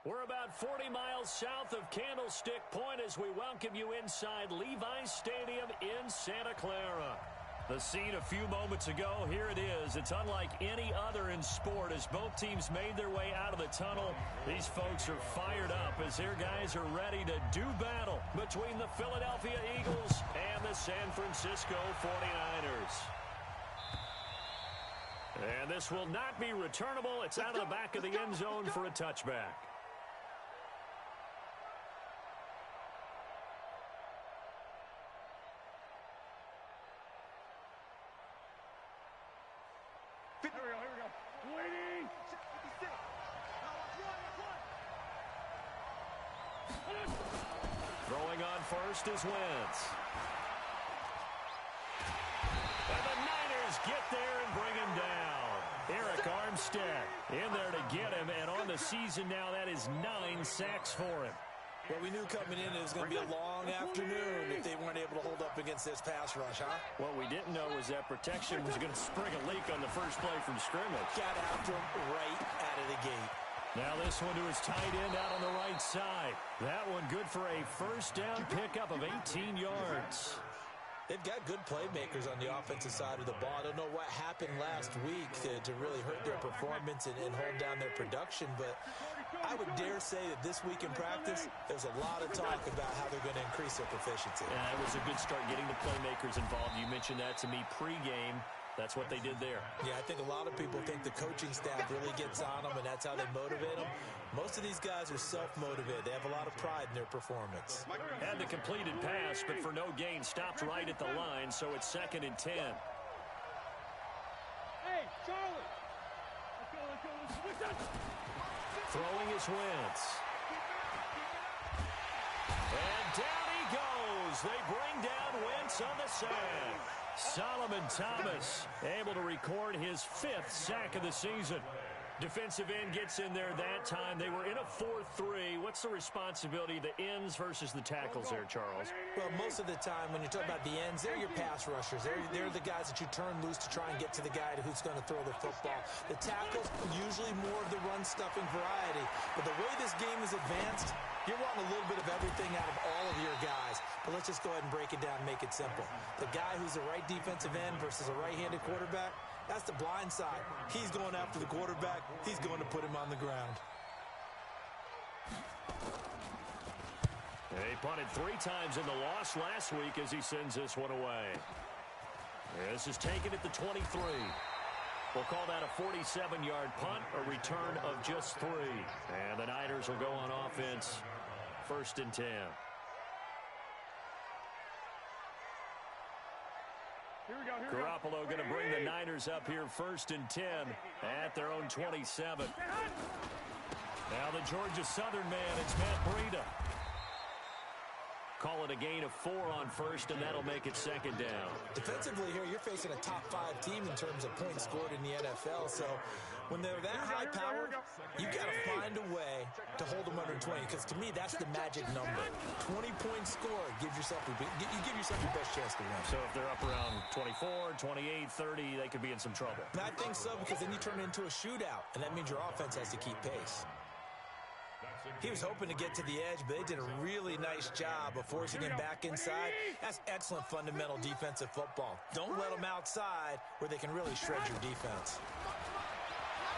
We're about 40 miles south of Candlestick Point as we welcome you inside Levi's Stadium in Santa Clara. The scene a few moments ago, here it is. It's unlike any other in sport as both teams made their way out of the tunnel. These folks are fired up as their guys are ready to do battle between the Philadelphia Eagles and the San Francisco 49ers. And this will not be returnable. It's out of the back of the end zone for a touchback. Here we go. Waiting. Throwing on first is Wentz. And the Niners get there and bring him down. Eric Armstead in there to get him, and on the season now, that is 9 sacks for him. Well, we knew coming in it was going to be a long afternoon if they weren't able to hold up against this pass rush, huh? What we didn't know was that protection was going to spring a leak on the first play from scrimmage. Got after him right out of the gate. Now this one to his tight end out on the right side. That one good for a first down pickup of 18 yards. They've got good playmakers on the offensive side of the ball. I don't know what happened last week to really hurt their performance and hold down their production, but I would dare say that this week in practice, there's a lot of talk about how they're going to increase their proficiency. Yeah, it was a good start getting the playmakers involved. You mentioned that to me pregame. That's what they did there. Yeah, I think a lot of people think the coaching staff really gets on them, and that's how they motivate them. Most of these guys are self-motivated. They have a lot of pride in their performance. Had the completed pass, but for no gain, stopped right at the line, so it's 2nd and 10. Hey, Charlie. Let's go. Throwing is Wentz. And down he goes. They bring down Wentz on the sack. Solomon Thomas able to record his 5th sack of the season. Defensive end gets in there that time. They were in a 4-3. What's the responsibility of the ends versus the tackles there, Charles? Well, most of the time when you're talking about the ends, they're your pass rushers. They're the guys that you turn loose to try and get to the guy who's going to throw the football. The tackles, usually more of the run-stuffing variety. But the way this game is advanced, you're wanting a little bit of everything out of all of your guys. But let's just go ahead and break it down and make it simple. The guy who's the right defensive end versus a right-handed quarterback, that's the blind side. He's going after the quarterback. He's going to put him on the ground. He punted 3 times in the loss last week as he sends this one away. This is taken at the 23. We'll call that a 47-yard punt, a return of just 3. And the Niners will go on offense, 1st and 10. Here we go. Garoppolo going to bring the Niners up here 1st and 10 at their own 27. Now the Georgia Southern man, it's Matt Breida. Call it a gain of 4 on first, and that'll make it 2nd down. Defensively here, you're facing a top-5 team in terms of points scored in the NFL. So when they're that high-powered, you've got to find a way to hold them under 20. Because to me, that's the magic number. 20-point score gives yourself you give yourself your best chance to win. So if they're up around 24, 28, 30, they could be in some trouble. And I think so, because then you turn it into a shootout, and that means your offense has to keep pace. He was hoping to get to the edge, but they did a really nice job of forcing him back inside. That's excellent fundamental defensive football. Don't let them outside where they can really shred your defense.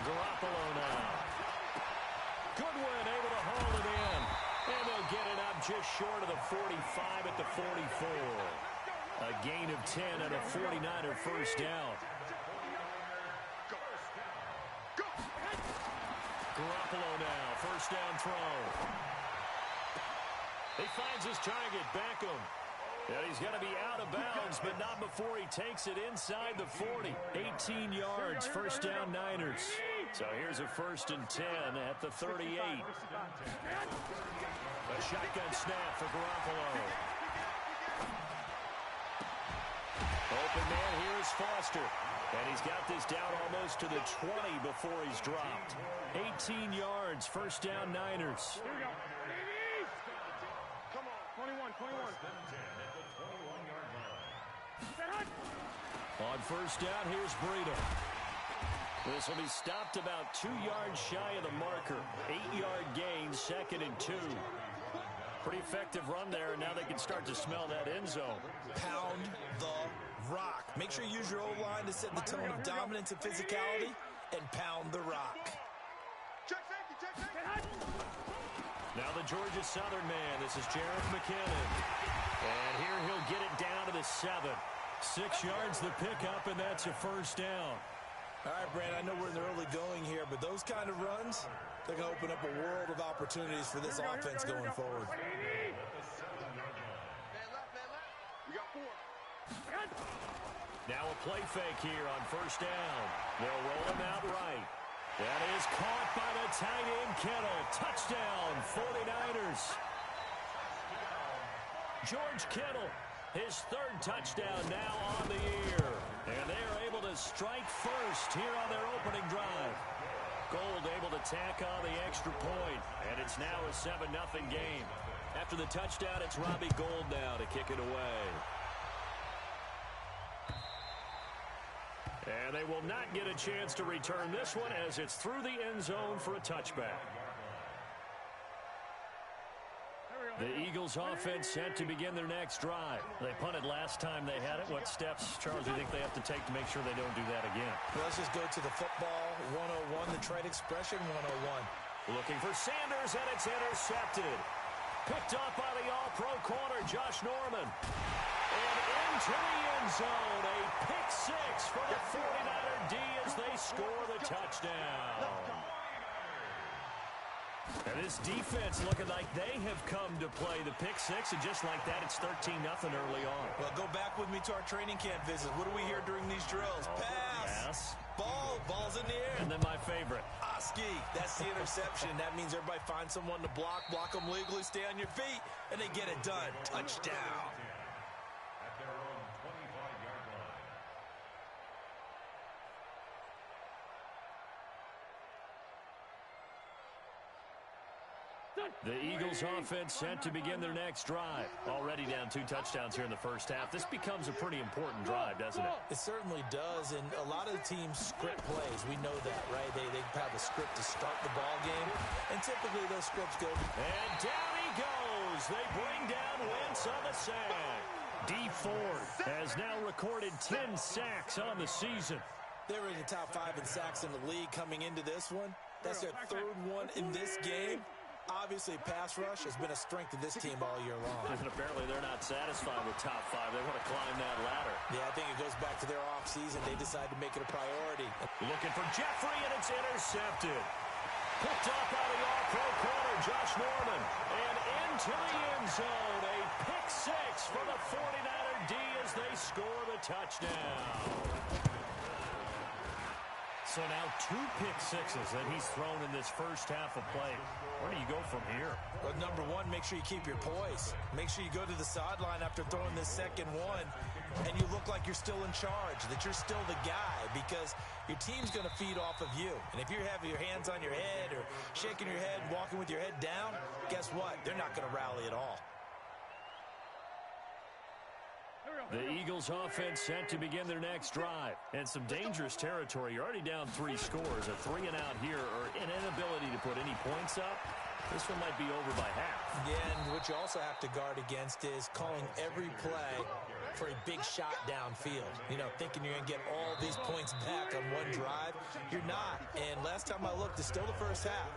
Garoppolo now. Goodwin able to hold it in. And they'll get it up just short of the 45 at the 44. A gain of 10 and a 49er first down. Garoppolo now, first down throw. He finds his target, Beckham. And he's going to be out of bounds, but not before he takes it inside the 40. 18 yards, first down Niners. So here's a 1st and 10 at the 38. A shotgun snap for Garoppolo. Open man, here is Foster. And he's got this down almost to the 20 before he's dropped. 18 yards, first down Niners. Here we go. Come on. 21. On first down, here's Breida. This will be stopped about 2 yards shy of the marker. 8-yard gain, 2nd and 2. Pretty effective run there, and now they can start to smell that end zone. Pound the rock. Make sure you use your O-line to set the tone of dominance and physicality, and pound the rock. Now the Georgia Southern man. This is Jarek McKinnon. And here he'll get it down to the 7. 6 yards the pickup, and that's a first down. All right, Brand, I know we're in the early going here, but those kind of runs, they're going to open up a world of opportunities for this offense going forward. Now a play fake here on first down. They'll roll him out right. That is caught by the tight end Kittle. Touchdown, 49ers. George Kittle, his 3rd touchdown now on the year. And they are able to strike first here on their opening drive. Gold able to tack on the extra point, and it's now a 7-0 game. After the touchdown, it's Robbie Gould now to kick it away. And they will not get a chance to return this one as it's through the end zone for a touchback. The Eagles offense set to begin their next drive. They punted last time they had it. What steps, Charles, do you think they have to take to make sure they don't do that again? Well, let's just go to the football 101, the trade expression 101. Looking for Sanders, and it's intercepted. Picked up by the all-pro corner, Josh Norman. And into the end zone, a pick 6 for the 49er D as they score the touchdown. And this defense looking like they have come to play the pick 6, and just like that, it's 13-0 early on. Well, go back with me to our training camp visit. What do we hear during these drills? Pass. Ball's in the air. And then my favorite. Oski, that's the interception. That means everybody finds someone to block them legally, stay on your feet, and they get it done. Touchdown. The Eagles offense set to begin their next drive. Already down 2 touchdowns here in the first half. This becomes a pretty important drive, doesn't it? It certainly does, and a lot of the teams script plays. We know that, right? They have a script to start the ball game, and typically those scripts go. And down he goes. They bring down Wentz on the sack. Dee Ford has now recorded 10 sacks on the season. They were in the top 5 in sacks in the league coming into this one. That's their 3rd one in this game. Obviously, pass rush has been a strength of this team all year long. And apparently they're not satisfied with top 5. They want to climb that ladder. Yeah, I think it goes back to their offseason. They decided to make it a priority. Looking for Jeffrey, and it's intercepted. Picked up by the all-pro corner, Josh Norman. And into the end zone, a pick 6 for the 49er D as they score the touchdown. So now 2 pick 6s that he's thrown in this first half of play. Where do you go from here? Well, number 1, make sure you keep your poise. Make sure you go to the sideline after throwing this second one, and you look like you're still in charge, that you're still the guy, because your team's going to feed off of you. And if you have your hands on your head or shaking your head, walking with your head down, guess what? They're not going to rally at all. The Eagles offense set to begin their next drive. And some dangerous territory. You're already down 3 scores. A 3 and out here, or an inability to put any points up. This one might be over by half. Yeah, and what you also have to guard against is calling every play for a big shot downfield. You know, thinking you're going to get all these points back on one drive. You're not. And last time I looked, it's still the first half.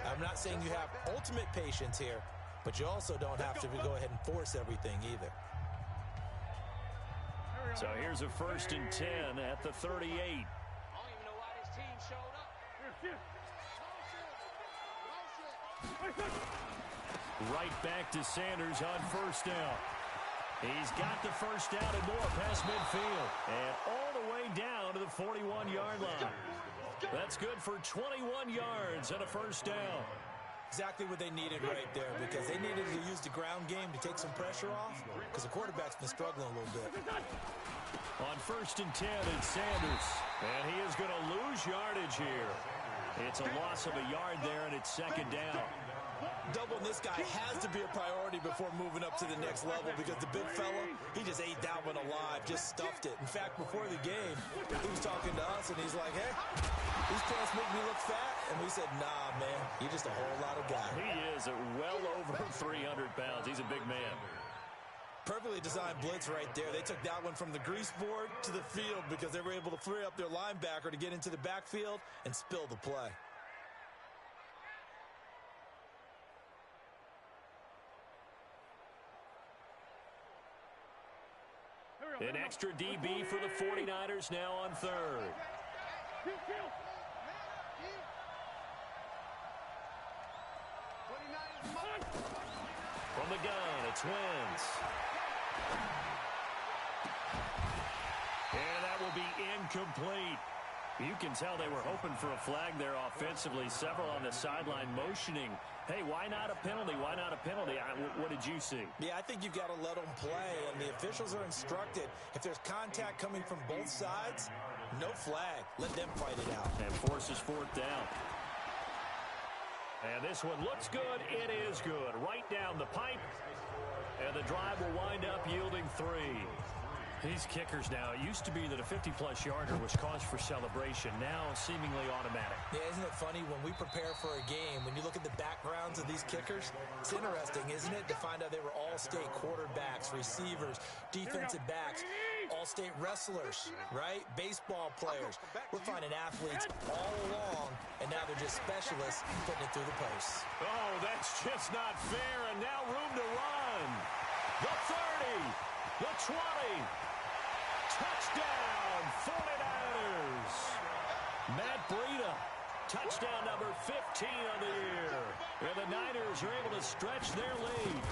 I'm not saying you have ultimate patience here, but you also don't have to go ahead and force everything either. So here's a 1st and 10 at the 38. I don't even know why this team showed up. Right back to Sanders on first down. He's got the first down and more past midfield. And all the way down to the 41-yard line. That's good for 21 yards and a first down. Exactly what they needed right there, because they needed to use the ground game to take some pressure off, because the quarterback's been struggling a little bit. On 1st and 10, it's Sanders. And he is going to lose yardage here. It's a loss of a yard there, and it's 2nd down. Doubling this guy has to be a priority before moving up to the next level, because the big fella, he just ate that one alive, just stuffed it. In fact, before the game, he was talking to us, and he's like, hey, These pants make me look fat. And we said, nah, man, you're just a whole lot of guy. He is well over 300 pounds. He's a big man. Perfectly designed blitz right there. They took that one from the grease board to the field because they were able to free up their linebacker to get into the backfield and spill the play. An extra DB for the 49ers now on third. From the gun, it's Wentz. And that will be incomplete. You can tell they were hoping for a flag there offensively. Several on the sideline motioning. Hey, why not a penalty? Why not a penalty? What did you see? Yeah, I think you've got to let them play, and the officials are instructed. If there's contact coming from both sides, no flag. Let them fight it out. And forces fourth down. And this one looks good. It is good. Right down the pipe. And the drive will wind up yielding 3. These kickers now, it used to be that a 50-plus yarder was cause for celebration. Now seemingly automatic. Yeah, isn't it funny when we prepare for a game, when you look at the backgrounds of these kickers, it's interesting, isn't it, to find out they were all-state quarterbacks, receivers, defensive backs, all-state wrestlers, right? Baseball players. We're finding athletes all along, and now they're just specialists putting it through the posts. Oh, that's just not fair, and now room to run. The 30, the 20. Touchdown, 49ers. Matt Breida, touchdown number 15 on the year. And the Niners are able to stretch their lead.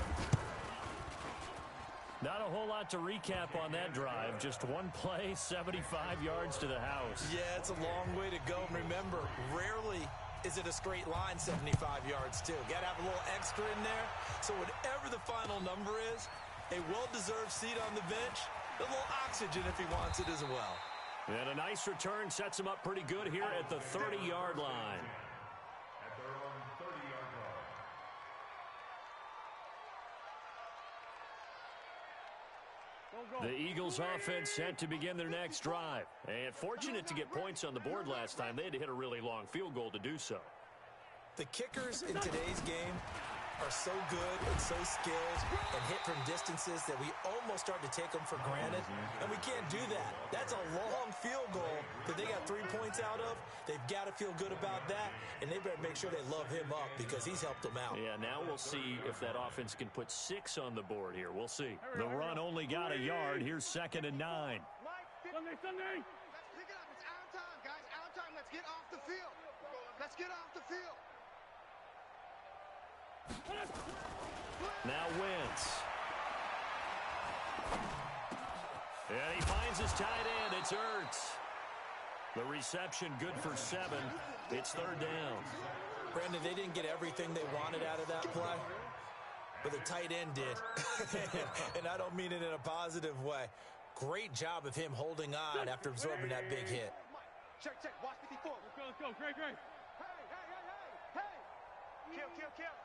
Not a whole lot to recap on that drive. Just one play, 75 yards to the house. Yeah, it's a long way to go. Remember, rarely is it a straight line 75 yards, too. Got to have a little extra in there. So whatever the final number is, a well-deserved seat on the bench, a little oxygen if he wants it as well. And a nice return sets him up pretty good here at the 30-yard line. The Eagles offense set to begin their next drive. And fortunate to get points on the board last time. They had to hit a really long field goal to do so. The kickers in today's game are so good and so skilled and hit from distances that we almost start to take them for granted. And we can't do that. That's a long field goal that they got 3 points out of. They've got to feel good about that, and they better make sure they love him up because he's helped them out. Yeah, now we'll see if that offense can put 6 on the board here. We'll see. The run only got a yard. Here's 2nd and 9. Sunday. Let's pick it up. It's our time, guys. Our time. Let's get off the field. Let's get off the field. Now Wentz. And he finds his tight end. It's Ertz. The reception good for 7. It's 3rd down. Brandon, they didn't get everything they wanted out of that play, but the tight end did. And I don't mean it in a positive way. Great job of him holding on after absorbing that big hit. Check. Watch 54. Let's go. Great. Hey. Kill.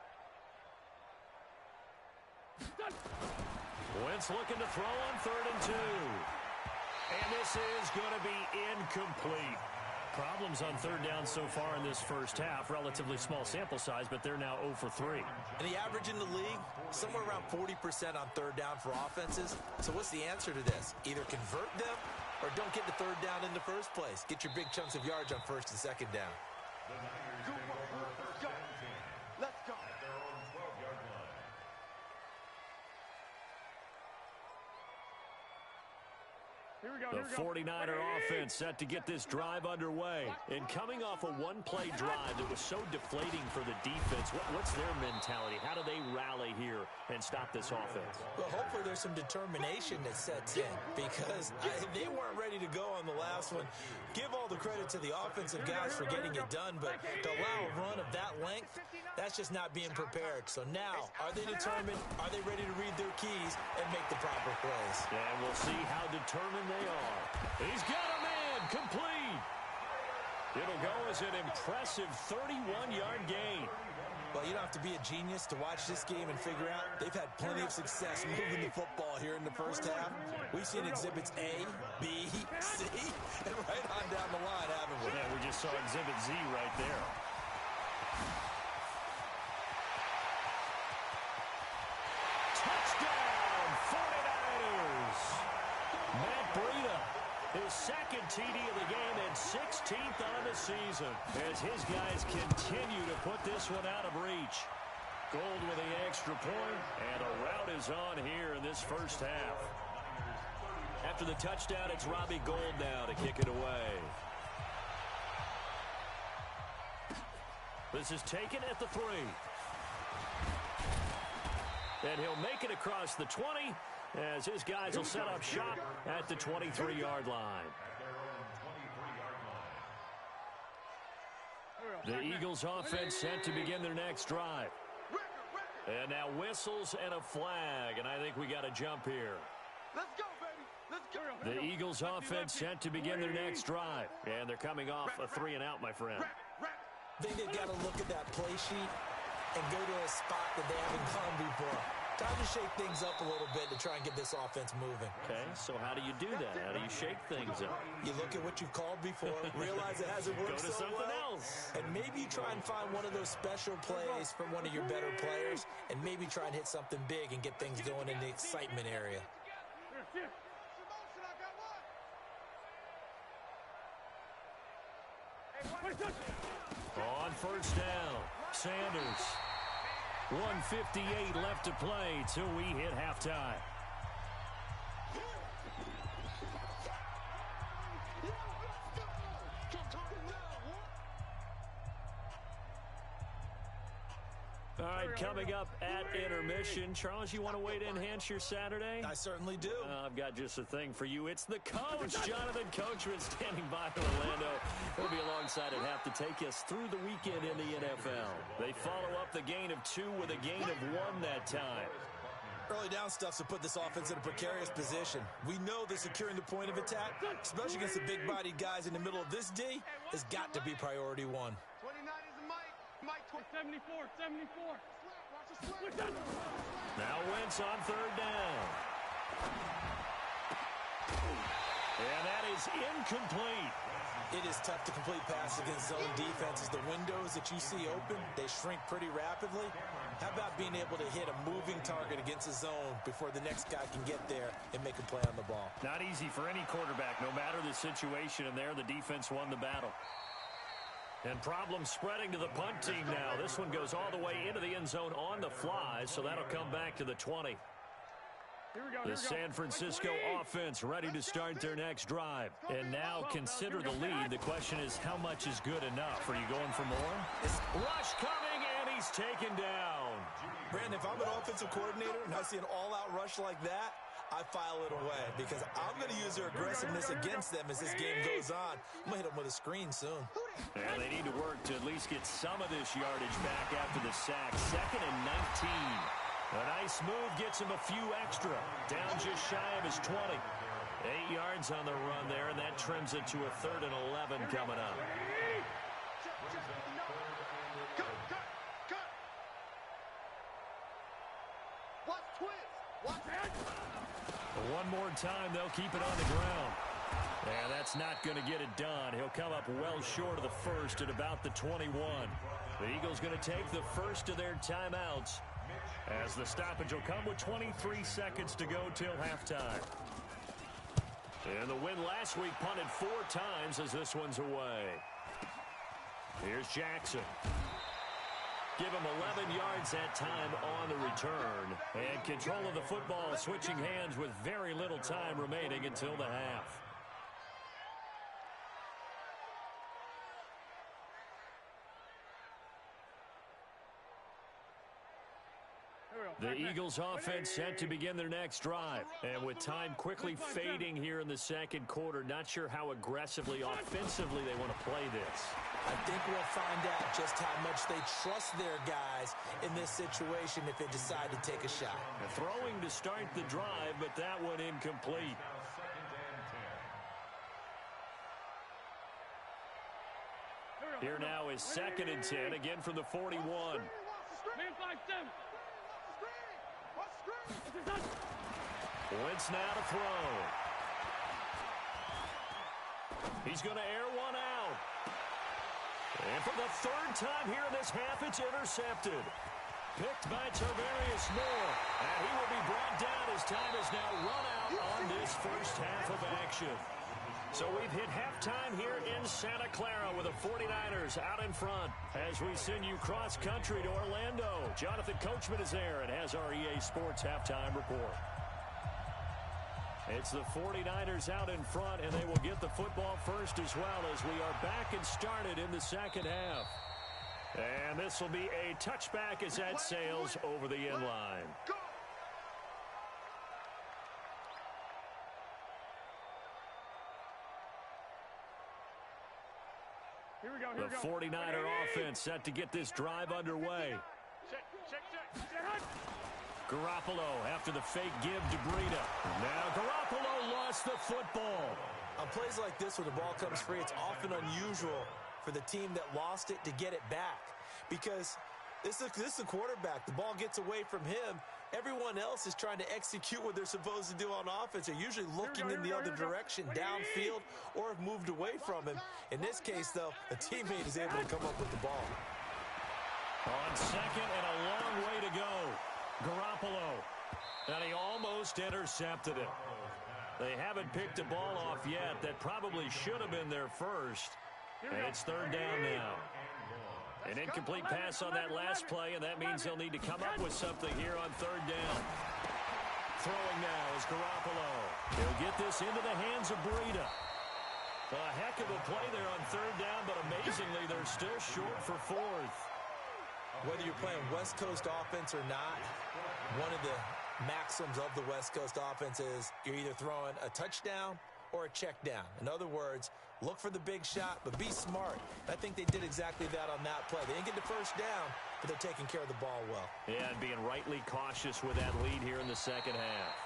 Wentz looking to throw on 3rd and 2. And this is going to be incomplete. Problems on 3rd down so far in this first half. Relatively small sample size, but they're now 0 for 3. And the average in the league, somewhere around 40% on 3rd down for offenses. So what's the answer to this? Either convert them or don't get to 3rd down in the first place. Get your big chunks of yards on 1st and 2nd down. Let's go. Here we go. The 49er offense set to get this drive underway. And coming off a one-play drive that was so deflating for the defense, what's their mentality? How do they rally here and stop this offense? Well, hopefully there's some determination that sets in because they weren't ready to go on the last one. Give all the credit to the offensive guys for getting it done, but to allow a run of that length, that's just not being prepared. So now, are they determined? Are they ready to read their keys and make the proper plays? And we'll see how determined they are. He's got a man complete. It'll go as an impressive 31-yard gain. Well, you don't have to be a genius to watch this game and figure out they've had plenty of success moving the football here in the first half. We've seen exhibits A, B, C, and right on down the line, haven't we? Yeah, we're just saw Exhibit Z right there. Touchdown, 49ers. Matt Breida, his second TD of the game and 16th on the season as his guys continue to put this one out of reach. Gold with the extra point, and a rout is on here in this first half. After the touchdown, it's Robbie Gould now to kick it away. This is taken at the 3. And he'll make it across the 20 as his guys will set up shop at the 23-yard line. The Eagles offense set to begin their next drive. And now whistles and a flag, and I think we got a jump here. Let's go, baby. Let's go. The Eagles offense set to begin their next drive. And they're coming off a 3-and-out, my friend. I think they've got to look at that play sheet and go to a spot that they haven't gone before. Time to shake things up a little bit to try and get this offense moving. Okay, so how do you do that? How do you shake things up? You look at what you've called before, realize it hasn't worked Go to so something well, else. and maybe you try and find one of those special plays from one of your better players, and maybe try and hit something big and get things going in the excitement area. On first down, Sanders. 1:58 left to play till we hit halftime. All right, coming up at intermission. Charles, you want to wait to enhance your Saturday? I certainly do. I've got just a thing for you. It's the coach, Jonathan Coachman, standing by in Orlando. He'll be alongside at half to take us through the weekend in the NFL. They follow up the gain of 2 with a gain of 1 that time. Early down stuff's to put this offense in a precarious position. We know that securing the point of attack, especially against the big-bodied guys in the middle of this D, has got to be priority 1. 29 is a Mike. Mike 74. Now Wentz on third down. And that is incomplete. It is tough to complete passes against zone defenses. The windows that you see open, they shrink pretty rapidly. How about being able to hit a moving target against a zone before the next guy can get there and make a play on the ball? Not easy for any quarterback, no matter the situation, and there the defense won the battle. And problems spreading to the punt team now. This one goes all the way into the end zone on the fly, so that'll come back to the 20. The San Francisco offense ready to start their next drive. And now consider the lead. The question is, how much is good enough? Are you going for more? Rush coming, and he's taken down. Brandon, if I'm an offensive coordinator and I see an all-out rush like that, I file it away because I'm going to use their aggressiveness against them as this game goes on. I'm going to hit them with a screen soon. And they need to work to at least get some of this yardage back after the sack. 2nd and 19. A nice move gets him a few extra. Down just shy of his 20. 8 yards on the run there, and that trims it to a 3rd and 11 coming up. Cut. Watch twins. Watch that. One more time, they'll keep it on the ground. And that's not going to get it done. He'll come up well short of the first at about the 21. The Eagles going to take the first of their timeouts as the stoppage will come with 23 seconds to go till halftime. And the win last week punted 4 times as this one's away. Here's Jackson. Give him 11 yards that time on the return. And control of the football switching hands with very little time remaining until the half. The Eagles offense set to begin their next drive. And with time quickly fading here in the second quarter, not sure how aggressively, offensively they want to play this. I think we'll find out just how much they trust their guys in this situation if they decide to take a shot. Throwing to start the drive, but that one incomplete. Here now is 2nd and 10, again from the 41. Man 5-7. Wentz now to throw. He's going to air one out. And for the third time here in this half, it's intercepted. Picked by Tarvarius Moore. And he will be brought down as time has now run out on this first half of action. So we've hit halftime here in Santa Clara with the 49ers out in front. As we send you cross-country to Orlando, Jonathan Coachman is there and has our EA Sports halftime report. It's the 49ers out in front, and they will get the football first as well as we are back and started in the second half. And this will be a touchback as that sails over the end line. Here we go, The 49er offense set to get this drive underway. Garoppolo after the fake give to Breida. Now Garoppolo lost the football. On plays like this where the ball comes free, it's often unusual for the team that lost it to get it back. Because this is a quarterback. The ball gets away from him. Everyone else is trying to execute what they're supposed to do on offense. They're usually looking in the other direction, downfield, or have moved away from him. In this case, though, a teammate is able to come up with the ball. On second and a long way to go. Garoppolo. And he almost intercepted it. They haven't picked the ball off yet. That probably should have been their first. And it's third down now. An incomplete pass on that last play, and that means they'll need to come up with something here on third down. Throwing now is Garoppolo. He'll get this into the hands of Breida. A heck of a play there on third down, but amazingly, they're still short for fourth. Whether you're playing West Coast offense or not, one of the maxims of the West Coast offense is you're either throwing a touchdown or a check down. In other words, look for the big shot, but be smart. I think they did exactly that on that play. They didn't get the first down, but they're taking care of the ball well. Yeah, and being rightly cautious with that lead here in the second half.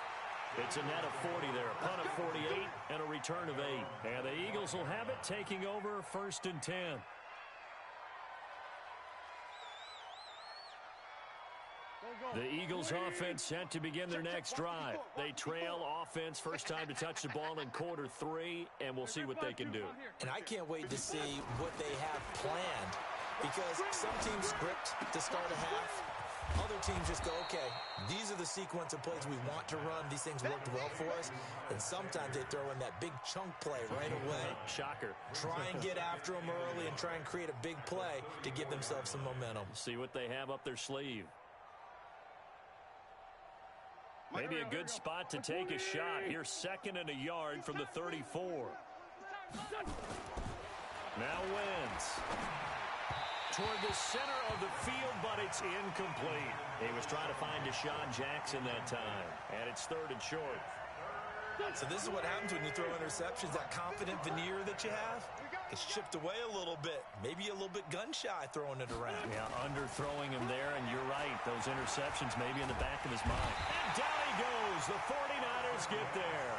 It's a net of 40 there, a punt of 48, and a return of 8. And the Eagles will have it, taking over first and 10. The Eagles offense set to begin their next drive. They trail offense, first time to touch the ball in quarter 3, and we'll see what they can do. And I can't wait to see what they have planned, because some teams script to start a half. Other teams just go, okay, these are the sequence of plays we want to run. These things worked well for us. And sometimes they throw in that big chunk play right away. Shocker. Try and get after them early and try and create a big play to give themselves some momentum. See what they have up their sleeve. Maybe a good spot to take a shot. Here's second and a yard from the 34. Now wins. Toward the center of the field, but it's incomplete. He was trying to find Deshaun Jackson that time, and it's third and short. So this is what happens when you throw interceptions. That confident veneer that you have gets chipped away a little bit. Maybe a little bit gun-shy throwing it around. Yeah, underthrowing him there, and you're right. Those interceptions maybe in the back of his mind. And down he goes. The 49ers get there.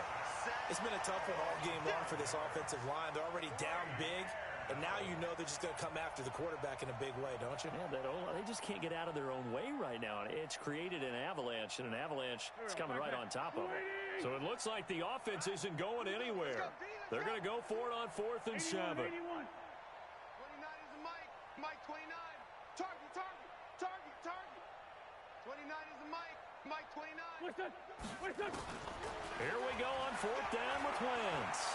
It's been a tough one all game long for this offensive line. They're already down big. And now you know they're just going to come after the quarterback in a big way, don't you? Yeah, they just can't get out of their own way right now. It's created an avalanche, and an avalanche is coming right on top of them. So it looks like the offense isn't going anywhere. They're going to go for it on 4th and 7. 29 is the Mike. Mike 29. Target, target, target, target. 29 is the Mike. Mike 29. Here we go on 4th down with Wentz.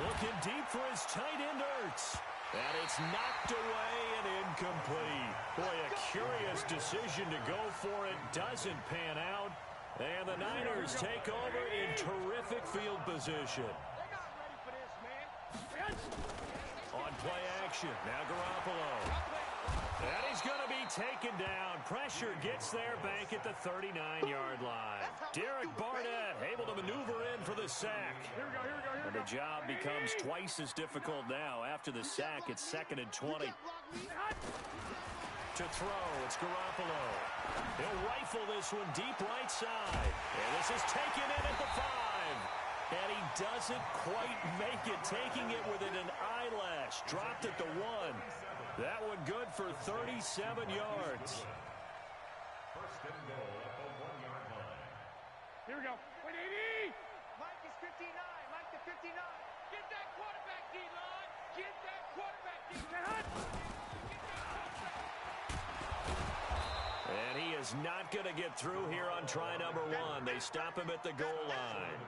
Looking deep for his tight end Ertz. And it's knocked away and incomplete. Boy, a curious decision to go for it. Doesn't pan out. And the Niners take over in terrific field position. They're not ready for this, man. On play action, now Garoppolo. And he's going to be taken down. Pressure gets there back at the 39-yard line. Derek Barnett able to maneuver in for the sack. And the job becomes twice as difficult now. After the sack, it's 2nd and 20. To throw, it's Garoppolo. He'll rifle this one deep right side. And this is taken in at the 5. And he doesn't quite make it, taking it within an eyelash. Dropped at the 1. That one good for 37 yards. First and goal at the 1-yard line. Here we go. 180. Mike is 59. Mike to 59. Get that quarterback, D-line. Get that quarterback, D-line. is not going to get through here on try number 1. They stop him at the goal line.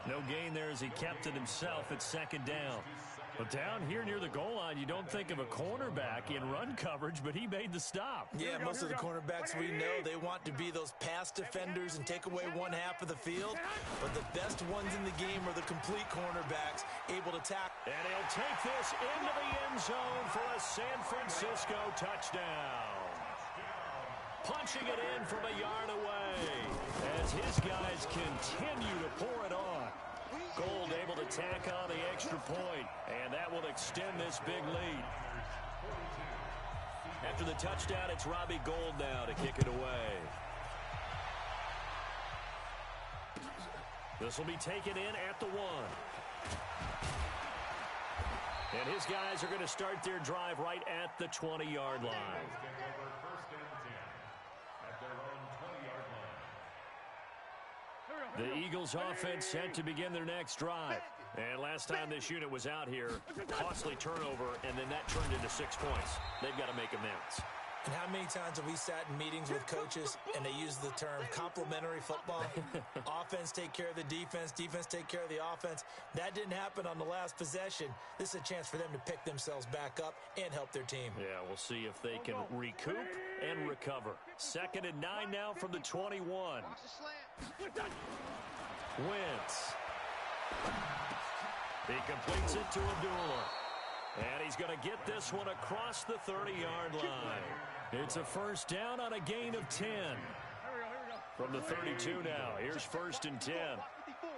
No gain there as he kept it himself at second down. But down here near the goal line, you don't think of a cornerback in run coverage, but he made the stop. Yeah, most of the cornerbacks we know, they want to be those pass defenders and take away one half of the field. But the best ones in the game are the complete cornerbacks, able to tackle. And he'll take this into the end zone for a San Francisco touchdown. Punching it in from a yard away as his guys continue to pour it on. Gold able to tack on the extra point, and that will extend this big lead. After the touchdown, it's Robbie Gould now to kick it away. This will be taken in at the 1. And his guys are going to start their drive right at the 20-yard line. The Eagles offense set to begin their next drive. And last time this unit was out here, costly turnover, and then that turned into 6 points. They've got to make amends. And how many times have we sat in meetings with coaches and they use the term complementary football? Offense take care of the defense, defense take care of the offense. That didn't happen on the last possession. This is a chance for them to pick themselves back up and help their team. Yeah, we'll see if they can recoup and recover. 2nd and 9 now from the 21. Wentz. He completes it to Abdullah. And he's going to get this one across the 30-yard line. It's a first down on a gain of 10. From the 32 now. Here's 1st and 10. Let's go.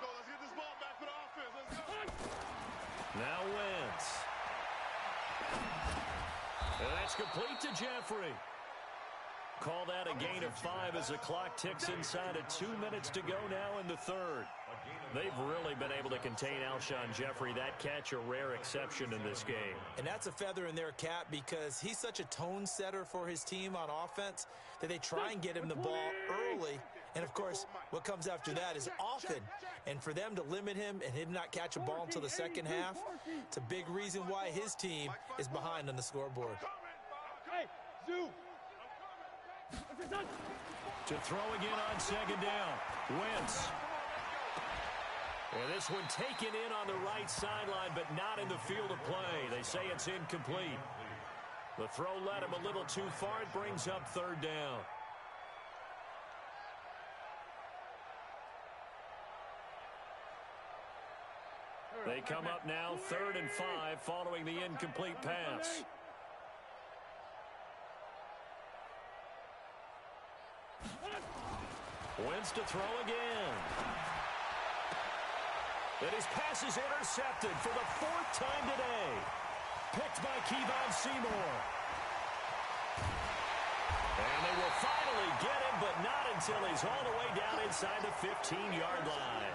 Let's get this ball back for the offense. Let's go. Now Wentz. And that's complete to Jeffrey. Call that a gain of 5 as the clock ticks inside of 2 minutes to go now in the 3rd. They've really been able to contain Alshon Jeffrey. That catch a rare exception in this game. And that's a feather in their cap because he's such a tone setter for his team on offense that they try and get him the ball early. And, of course, what comes after that is often. And for them to limit him and him not catch a ball until the second half, it's a big reason why his team is behind on the scoreboard. Hey, Zoo. To throw again on 2nd down. Wentz. And this one taken in on the right sideline, but not in the field of play. They say it's incomplete. The throw led him a little too far. It brings up 3rd down. They come up now 3rd and 5 following the incomplete pass. Wentz to throw again. And his pass is intercepted for the 4th time today. Picked by Kevon Seymour. And they will finally get him, but not until he's all the way down inside the 15-yard line.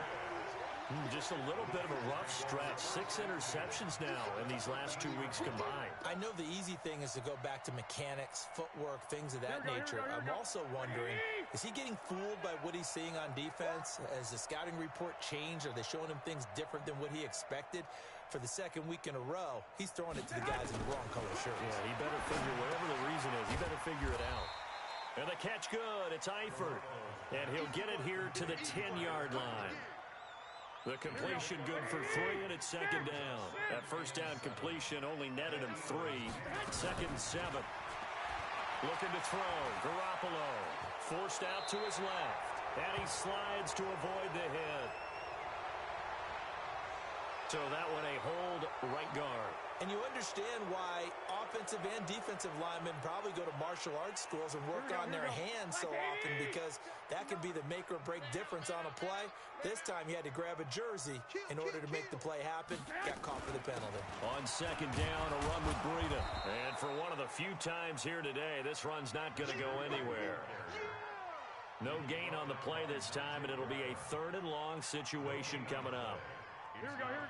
Just a little bit of a rough stretch. 6 interceptions now in these last 2 weeks combined. I know the easy thing is to go back to mechanics, footwork, things of that nature. I'm also wondering, is he getting fooled by what he's seeing on defense? Has the scouting report changed? Are they showing him things different than what he expected? For the 2nd week in a row, he's throwing it to the guys in the wrong color shirts. Yeah, he better figure, whatever the reason is, he better figure it out. And the catch good. It's Eifert. And he'll get it here to the 10-yard line. The completion good for 3, and it's 2nd down. That first down completion only netted him 3. 2nd and 7. Looking to throw. Garoppolo forced out to his left. And he slides to avoid the hit. So that one a hold right guard. And you understand why offensive and defensive linemen probably go to martial arts schools and work on their hands so often, because that can be the make or break difference on a play. This time he had to grab a jersey in order to make the play happen. Got caught for the penalty. On 2nd down, a run with Breida. And for one of the few times here today, this run's not going to go anywhere. No gain on the play this time, and it'll be a 3rd and long situation coming up.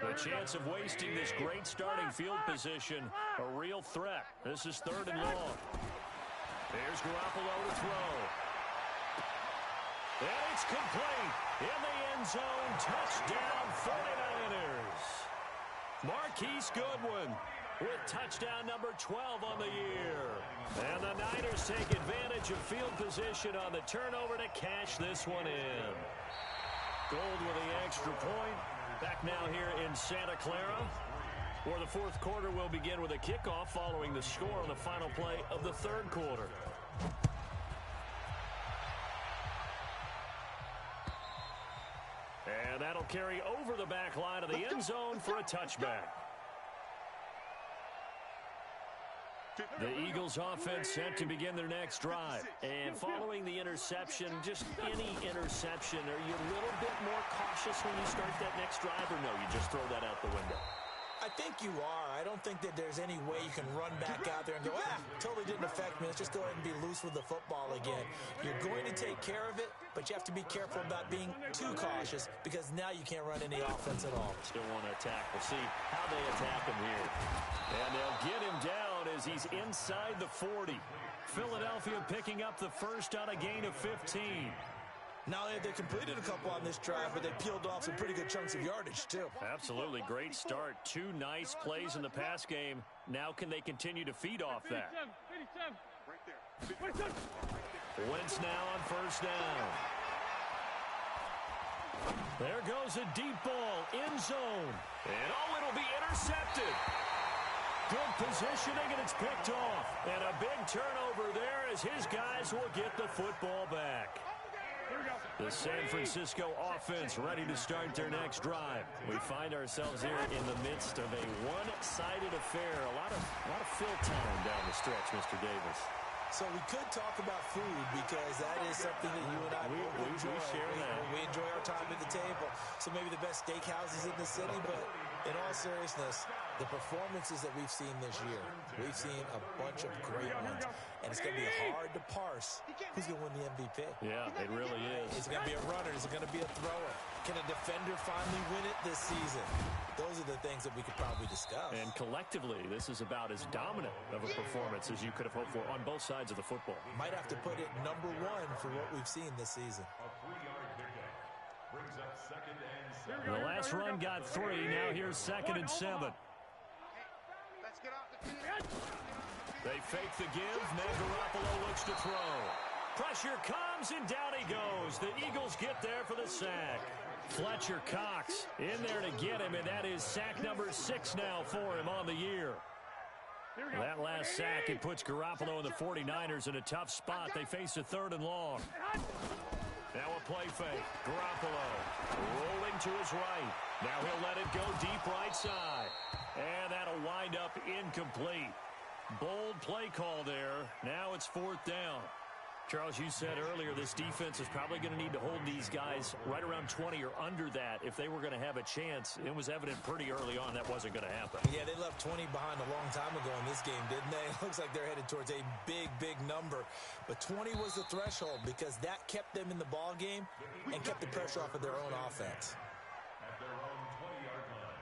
The chance of wasting this great starting field position, a real threat. This is 3rd and long. There's Garoppolo to throw. And it's complete. In the end zone, touchdown 49ers. Marquise Goodwin. with touchdown number 12 on the year. And the Niners take advantage of field position on the turnover to cash this one in. Gold with the extra point. Back now here in Santa Clara, where the fourth quarter will begin with a kickoff following the score on the final play of the third quarter. And that'll carry over the back line of the end zone for a touchback. The Eagles offense set to begin their next drive. And following the interception, just any interception, are you a little bit more cautious when you start that next drive, or no, you just throw that out the window? I think you are. I don't think that there's any way you can run back out there and go, totally didn't affect me. Let's just go ahead and be loose with the football again. You're going to take care of it, but you have to be careful about being too cautious because now you can't run any offense at all. Still want to attack. We'll see how they attack him here. And they'll get him down as he's inside the 40. Philadelphia picking up the first on a gain of 15. Now they completed a couple on this drive, but they peeled off some pretty good chunks of yardage, too. Absolutely. Great start. Two nice plays in the pass game. Now can they continue to feed off that? Wentz now on first down. There goes a deep ball, end zone. And it'll be intercepted. Good positioning, and it's picked off. And a big turnover there as his guys will get the football back. The San Francisco offense ready to start their next drive. We find ourselves here in the midst of a one-sided affair. A lot of fill time down the stretch, Mr. Davis. So we could talk about food because that is something that you and I enjoy. We share that. We enjoy our time at the table. So maybe the best steakhouses in the city, but in all seriousness, the performances that we've seen this year, we've seen a bunch of great ones. And it's going to be hard to parse who's going to win the MVP. Yeah, it really is. Is it going to be a runner? Is it going to be a thrower? Can a defender finally win it this season? Those are the things that we could probably discuss. And collectively, this is about as dominant of a performance as you could have hoped for on both sides of the football. Might have to put it number one for what we've seen this season. The last run got 3. Now here's 2nd and 7. Let's get off the field. They fake the give. Now Garoppolo looks to throw. Pressure comes, and down he goes. The Eagles get there for the sack. Fletcher Cox in there to get him, and that is sack number 6 now for him on the year. That last sack, it puts Garoppolo and the 49ers in a tough spot. They face a 3rd and long. Now a play fake. Garoppolo rolling to his right. Now he'll let it go deep right side. And that'll wind up incomplete. Bold play call there. Now it's 4th down. Charles, you said earlier this defense is probably going to need to hold these guys right around 20 or under that if they were going to have a chance. It was evident pretty early on that wasn't going to happen. Yeah, they left 20 behind a long time ago in this game, didn't they? It looks like they're headed towards a big, big number. But 20 was the threshold because that kept them in the ball game and kept the pressure off of their own offense. At their own 20-yard line.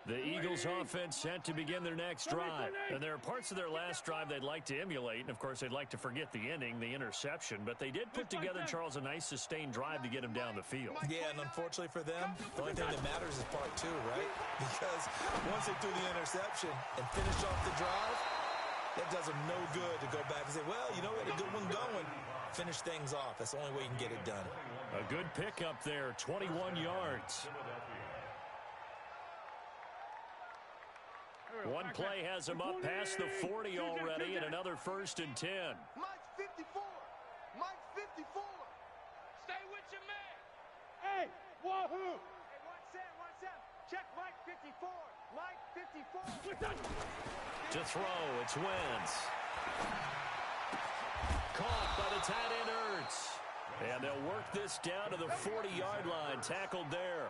The Eagles offense set to begin their next drive. And there are parts of their last drive they'd like to emulate. And, of course, they'd like to forget the ending, the interception. But they did put together, Charles, a nice sustained drive to get him down the field. Yeah, and unfortunately for them, the only thing that matters is part 2, right? Because once they threw the interception and finished off the drive, that does them no good to go back and say, well, you know, we had a good one going. Finish things off. That's the only way you can get it done. A good pickup there, 21 yards. One play has him up past the 40 already, and another 1st and 10. Mike's 54. Mike's 54. Stay with your man. Hey, wahoo. Hey, 1 7. Check Mike 54. Mike 54. To throw, it's Wentz. Caught by the tight end Ertz. And they'll work this down to the 40-yard line, tackled there.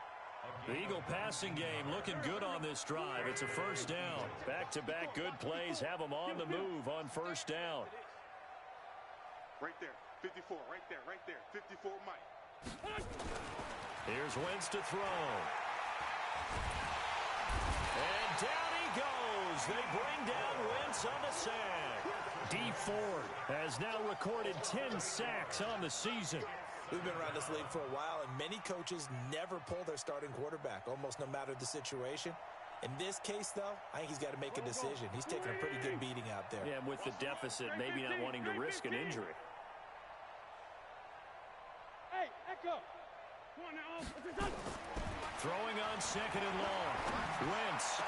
The Eagle passing game looking good on this drive. It's a 1st down. Back-to-back good plays have them on the move on 1st down. Right there. 54. Right there. 54 Mike. Here's Wentz to throw. And down he goes. They bring down Wentz on the sack. Dee Ford has now recorded 10 sacks on the season. We've been around this league for a while, and many coaches never pull their starting quarterback, almost no matter the situation. In this case, though, I think he's got to make a decision. He's taking a pretty good beating out there. Yeah, and with the deficit, maybe not wanting to risk an injury. Hey, Echo. Come on now. Throwing on second and long. Wentz.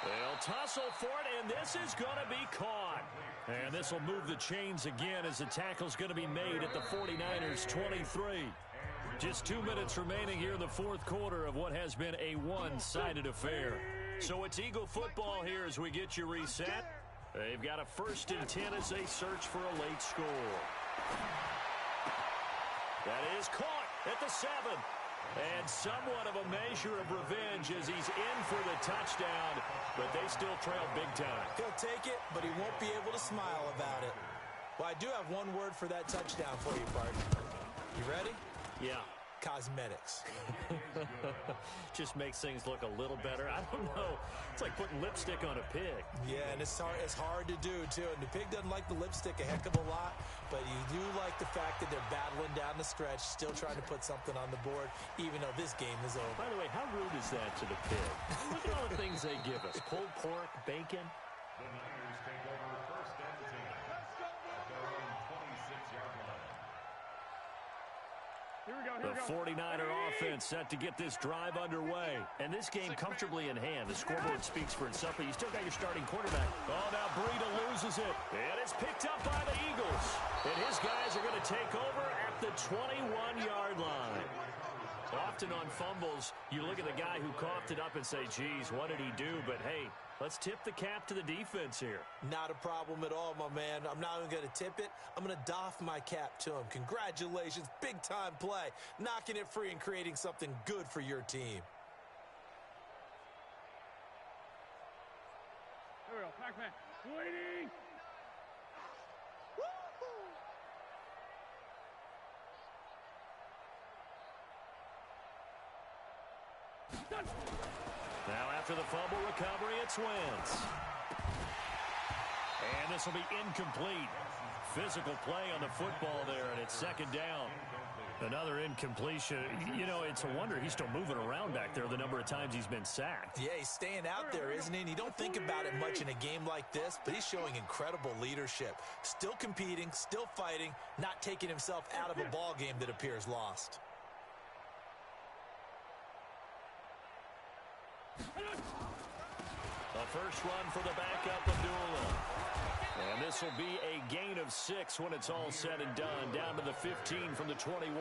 They'll tussle for it, and this is going to be caught. And this will move the chains again as the tackle's going to be made at the 49ers 23. Just 2 minutes remaining here in the fourth quarter of what has been a one-sided affair. So it's Eagle football here as we get you reset. They've got a 1st and 10 as they search for a late score. That is caught at the 7. And somewhat of a measure of revenge as he's in for the touchdown, but they still trail big time. He'll take it, but he won't be able to smile about it. Well, I do have one word for that touchdown for you, partner. You ready? Yeah. Cosmetics. Just makes things look a little better. I don't know. It's like putting lipstick on a pig. Yeah, and it's hard to do, too. And the pig doesn't like the lipstick a heck of a lot, but you do like the fact that they're battling down the stretch, still trying to put something on the board, even though this game is over. By the way, how rude is that to the pig? Look at all the things they give us. Pulled pork, bacon. The Niners take over 1st and 10 at their own 26-yard line. The 49er offense set to get this drive underway. And this game comfortably in hand. The scoreboard speaks for itself, but you still got your starting quarterback. Oh, now Breida loses it. And it's picked up by the Eagles. And his guys are going to take over at the 21-yard line. Often on fumbles, you look at the guy who coughed it up and say, geez, what did he do? But, hey, let's tip the cap to the defense here. Not a problem at all, my man. I'm not even going to tip it. I'm going to doff my cap to him. Congratulations. Big-time play. Knocking it free and creating something good for your team. Here we go. Pac-Man. Waiting. Now after the fumble recovery, it's Wentz. And this will be incomplete. Physical play on the football there, and it's 2nd down. Another incompletion. You know, it's a wonder he's still moving around back there the number of times he's been sacked. Yeah, he's staying out there, isn't he? And you don't think about it much in a game like this, but he's showing incredible leadership. Still competing, still fighting, not taking himself out of a ball game that appears lost. A first run for the backup, Abdullah. And this will be a gain of 6 when it's all said and done. Down to the 15 from the 21.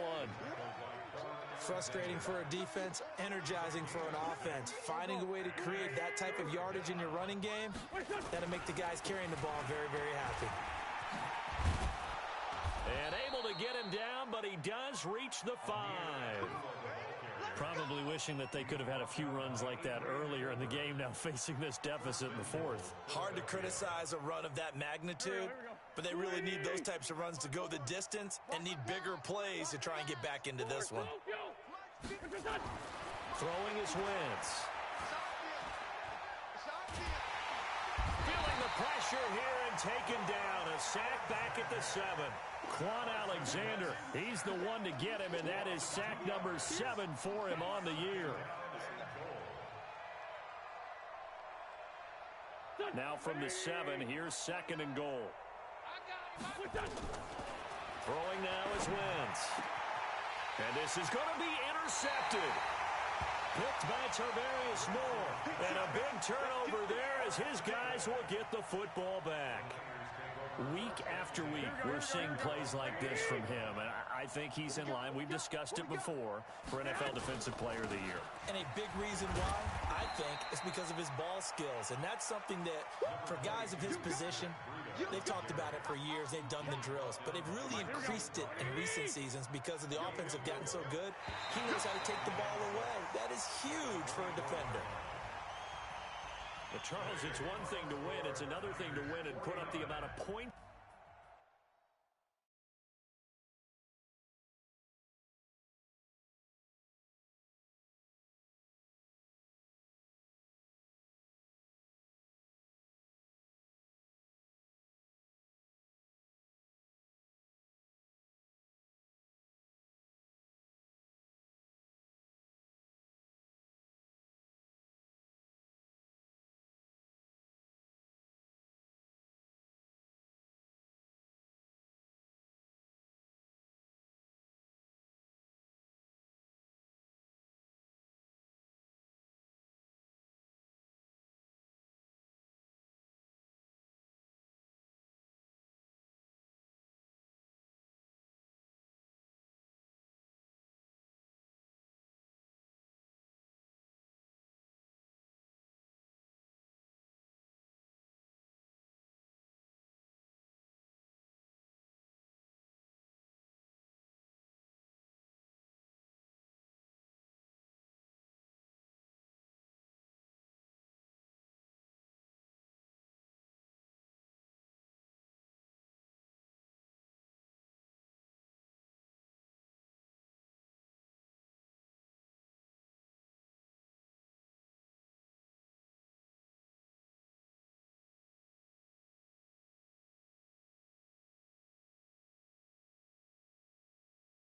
Frustrating for a defense, energizing for an offense. Finding a way to create that type of yardage in your running game, that'll make the guys carrying the ball very, very happy. And able to get him down, but he does reach the 5. Probably wishing that they could have had a few runs like that earlier in the game, now facing this deficit in the 4th. Hard to criticize a run of that magnitude, but they really need those types of runs to go the distance and need bigger plays to try and get back into this one. Throwing is Wentz. Feeling the pressure here and taken down. A sack back at the 7. Quan Alexander, he's the one to get him, and that is sack number 7 for him on the year. Now from the 7, here's 2nd and goal. Throwing now is Wentz. And this is going to be intercepted. Picked by Tarvarius Moore. And a big turnover there as his guys will get the football back. Week after week, we're seeing plays like this from him, and I think he's in line. We've discussed it before for NFL Defensive Player of the Year. And a big reason why, I think, is because of his ball skills, and that's something that, for guys of his position, they've talked about it for years. They've done the drills, but they've really increased it in recent seasons because of the offense have gotten so good. He knows how to take the ball away. That is huge for a defender. But Charles, it's one thing to win. It's another thing to win and put up the amount of points.